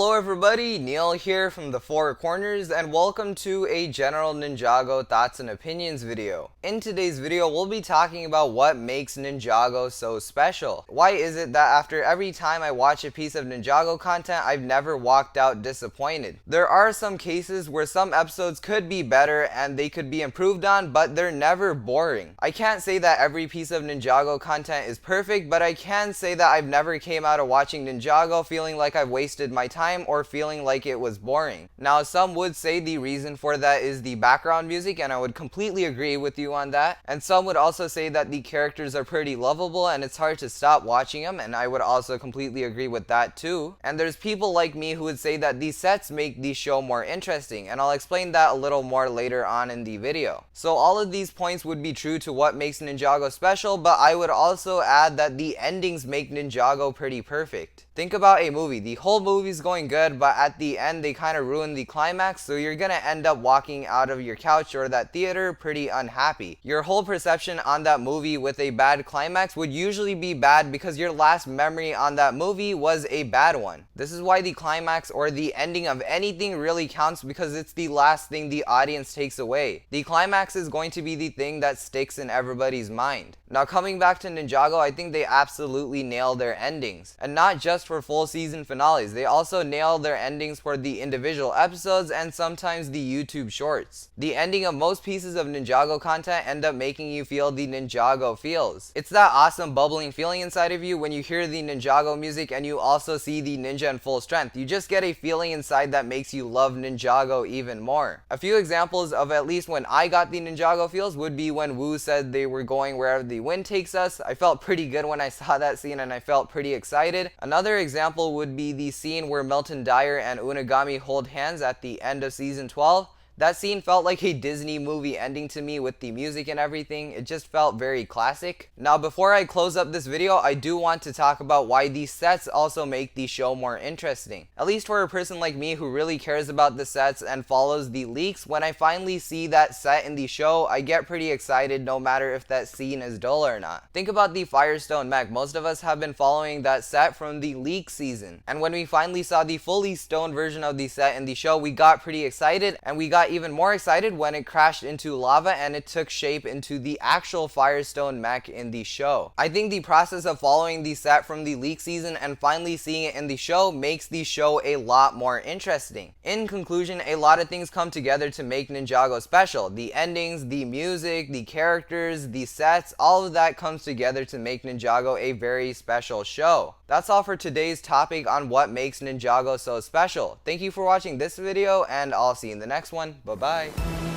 Hello everybody, Neil here from the Four Corners, and welcome to a general Ninjago thoughts and opinions video. In today's video, we'll be talking about what makes Ninjago so special. Why is it that after every time I watch a piece of Ninjago content, I've never walked out disappointed? There are some cases where some episodes could be better and they could be improved on, but they're never boring. I can't say that every piece of Ninjago content is perfect, but I can say that I've never came out of watching Ninjago feeling like I've wasted my time or feeling like it was boring. Now, some would say the reason for that is the background music, and I would completely agree with you on that. And some would also say that the characters are pretty lovable and it's hard to stop watching them, and I would also completely agree with that too. And there's people like me who would say that the sets make the show more interesting, and I'll explain that a little more later on in the video. So all of these points would be true to what makes Ninjago special, but I would also add that the endings make Ninjago pretty perfect. Think about a movie. The whole movie's going good, but at the end they kind of ruin the climax, so you're gonna end up walking out of your couch or that theater pretty unhappy. Your whole perception on that movie with a bad climax would usually be bad because your last memory on that movie was a bad one. This is why the climax or the ending of anything really counts, because it's the last thing the audience takes away. The climax is going to be the thing that sticks in everybody's mind. Now, coming back to Ninjago, I think they absolutely nail their endings. And not just for full season finales, they also nail their endings for the individual episodes and sometimes the YouTube shorts. The ending of most pieces of Ninjago content end up making you feel the Ninjago feels. It's that awesome bubbling feeling inside of you when you hear the Ninjago music and you also see the ninja in full strength. You just get a feeling inside that makes you love Ninjago even more. A few examples of at least when I got the Ninjago feels would be when Wu said they were going wherever the wind takes us. I felt pretty good when I saw that scene and I felt pretty excited. Another example would be the scene where Milton Dyer and Unagami hold hands at the end of season 12. That scene felt like a Disney movie ending to me with the music and everything. It just felt very classic. Now, before I close up this video, I do want to talk about why these sets also make the show more interesting. At least for a person like me who really cares about the sets and follows the leaks, when I finally see that set in the show, I get pretty excited no matter if that scene is dull or not. Think about the Firestone mech. Most of us have been following that set from the leak season. And when we finally saw the fully stone version of the set in the show, we got pretty excited, and we got even more excited when it crashed into lava and it took shape into the actual Firestone mech in the show. I think the process of following the set from the leak season and finally seeing it in the show makes the show a lot more interesting. In conclusion, a lot of things come together to make Ninjago special. The endings, the music, the characters, the sets, all of that comes together to make Ninjago a very special show. That's all for today's topic on what makes Ninjago so special. Thank you for watching this video, and I'll see you in the next one. Bye-bye.